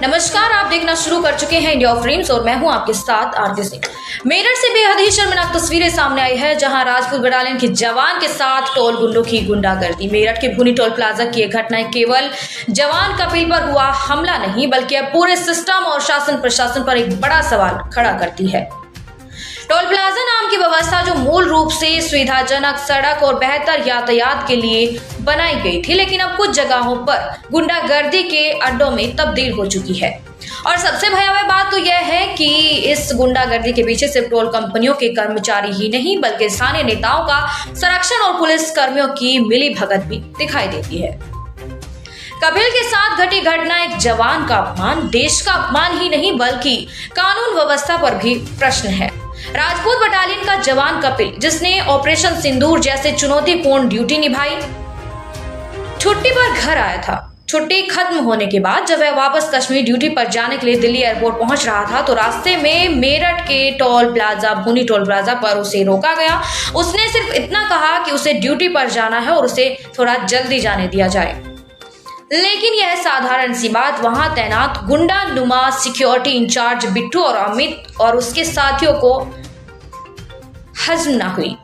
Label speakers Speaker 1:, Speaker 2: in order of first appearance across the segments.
Speaker 1: नमस्कार, आप देखना शुरू कर चुके हैं इंडिया फ्रेम्स और मैं हूं आपके साथ आरती सिंह। मेरठ से बेहद ही शर्मनाक तस्वीरें सामने आई है, जहां राजपूत बटालियन के जवान के साथ टोल गुंडों की गुंडागर्दी। मेरठ के भूनी टोल प्लाजा की यह घटना केवल जवान कपिल पर हुआ हमला नहीं, बल्कि अब पूरे सिस्टम और शासन प्रशासन पर एक बड़ा सवाल खड़ा करती है। टोल प्लाजा नाम की व्यवस्था जो मूल रूप से सुविधाजनक सड़क और बेहतर यातायात के लिए बनाई गई थी, लेकिन अब कुछ जगहों पर गुंडागर्दी के अड्डों में तब्दील हो चुकी है। और सबसे भयावह बात तो यह है कि इस गुंडागर्दी के पीछे सिर्फ टोल कंपनियों के कर्मचारी ही नहीं, बल्कि स्थानीय नेताओं का संरक्षण और पुलिस कर्मियों की मिलीभगत भी दिखाई देती है। कपिल के साथ घटी घटना एक जवान का अपमान, देश का अपमान ही नहीं, बल्कि कानून व्यवस्था पर भी प्रश्न है। राजपूत बटालियन का जवान कपिल, जिसने ऑपरेशन सिंदूर जैसे चुनौतीपूर्ण ड्यूटी निभाई, छुट्टी पर घर आया था। छुट्टी खत्म होने के बाद जब वह वापस कश्मीर ड्यूटी पर जाने के लिए दिल्ली एयरपोर्ट पहुंच रहा था, तो रास्ते में मेरठ के टोल प्लाजा, भूनी टोल प्लाजा पर उसे रोका गया। उसने सिर्फ इतना कहा कि उसे ड्यूटी पर जाना है और उसे थोड़ा जल्दी जाने दिया जाए। लेकिन यह साधारण सी बात वहां तैनात गुंडा नुमा सिक्योरिटी इंचार्ज बिट्टू और अमित और उसके साथियों को हजम न हुई।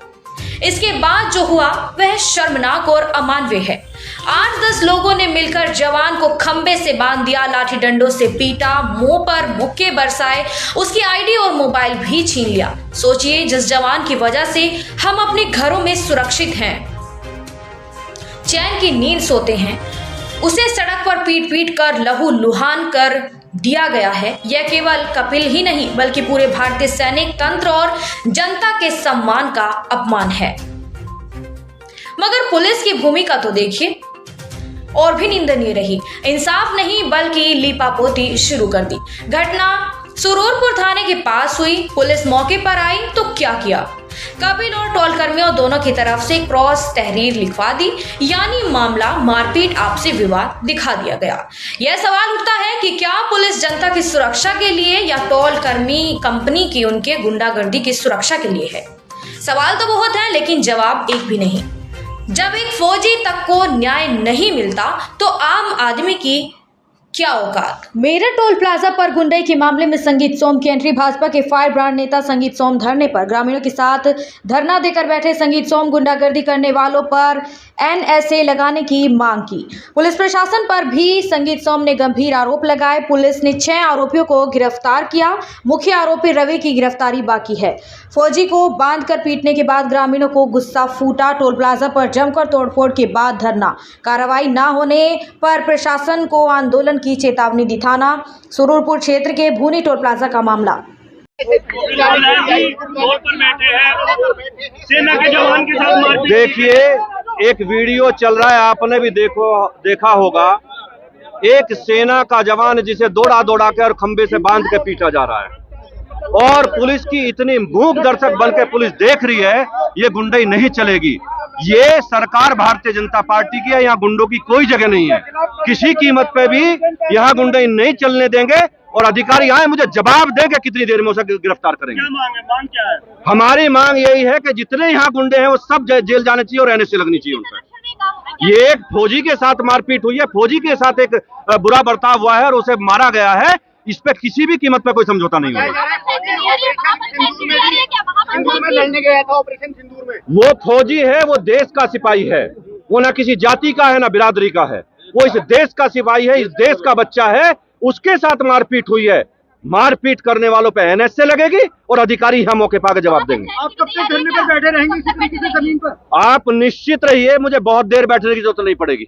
Speaker 1: इसके बाद जो हुआ वह शर्मनाक और अमानवीय है। 8-10 लोगों ने मिलकर जवान को खंबे से बांध दिया, लाठी डंडों से पीटा, मुंह पर मुक्के बरसाए, उसकी आईडी और मोबाइल भी छीन लिया। सोचिए, जिस जवान की वजह से हम अपने घरों में सुरक्षित हैं, चैन की नींद सोते हैं, उसे सड़क पर पीट पीट कर लहू लुहान कर दिया गया है। यह केवल कपिल ही नहीं, बल्कि पूरे भारतीय सैनिक तंत्र और जनता के सम्मान का अपमान है। मगर पुलिस की भूमिका तो देखिए, और भी निंदनीय रही। इंसाफ नहीं बल्कि लीपापोती शुरू कर दी। घटना सुरूरपुर थाने के पास हुई। पुलिस मौके पर आई तो क्या किया, कपिल और टोल कर्मियों दोनों की तरफ से क्रॉस तहरीर लिखवा दी, यानी मामला मारपीट आपसी विवाद दिखा दिया गया। यह सवाल उठता है कि क्या पुलिस जनता की सुरक्षा के लिए या टोल कर्मी कंपनी की उनके गुंडागर्दी की सुरक्षा के लिए है। सवाल तो बहुत है, लेकिन जवाब एक भी नहीं। जब एक फौजी तक को न्याय नहीं मिलता तो आम आदमी की क्या औकात। मेरठ टोल प्लाजा पर गुंडई के मामले में संगीत सोम की एंट्री। भाजपा के फायर ब्रांड नेता संगीत सोम धरने पर, ग्रामीणों के साथ धरना देकर बैठे संगीत सोम गुंडागर्दी करने वालों पर NSA लगाने की मांग की। पुलिस प्रशासन पर भी संगीत सोम ने गंभीर आरोप लगाए। पुलिस ने 6 आरोपियों को गिरफ्तार किया। मुख्य आरोपी रवि की गिरफ्तारी बाकी है। फौजी को बांधकर पीटने के बाद ग्रामीणों को गुस्सा फूटा। टोल प्लाजा पर जमकर तोड़फोड़ के बाद धरना, कार्रवाई न होने पर प्रशासन को आंदोलन की चेतावनी दी। थाना सुरूरपुर क्षेत्र के भूनी टोल प्लाजा का मामला।
Speaker 2: देखिए, एक वीडियो चल रहा है, आपने भी देखा होगा। एक सेना का जवान जिसे दौड़ा दौड़ा के और खंबे से बांध के पीटा जा रहा है, और पुलिस की इतनी मूक दर्शक बन के पुलिस देख रही है। ये गुंडई नहीं चलेगी। ये सरकार भारतीय जनता पार्टी की है, यहाँ गुंडों की कोई जगह नहीं है। किसी कीमत पे भी यहाँ गुंडई नहीं चलने देंगे, और अधिकारी आए मुझे जवाब दें कि कितनी देर में उसे गिरफ्तार करेंगे।
Speaker 3: क्या मांग है? मांग क्या है?
Speaker 2: हमारी मांग यही है कि जितने यहाँ गुंडे हैं वो सब जेल जाने चाहिए और NSA लगनी चाहिए उन पर। ये एक फौजी के साथ मारपीट हुई है, फौजी के साथ एक बुरा बर्ताव हुआ है और उसे मारा गया है। इस पे किसी भी कीमत पे कोई समझौता नहीं होगा। वो फौजी है, वो देश का सिपाही है, वो ना किसी जाति का है ना बिरादरी का है, वो इस देश का सिपाही है, इस देश का बच्चा है। उसके साथ मारपीट हुई है। मारपीट करने वालों पे NSA लगेगी और अधिकारी यहाँ मौके पर आकर जवाब देंगे।
Speaker 3: आप कब तक धरने पर बैठे रहेंगे इसी तरीके से जमीन पर?
Speaker 2: आप निश्चित रहिए, मुझे बहुत देर बैठने की जरूरत नहीं पड़ेगी।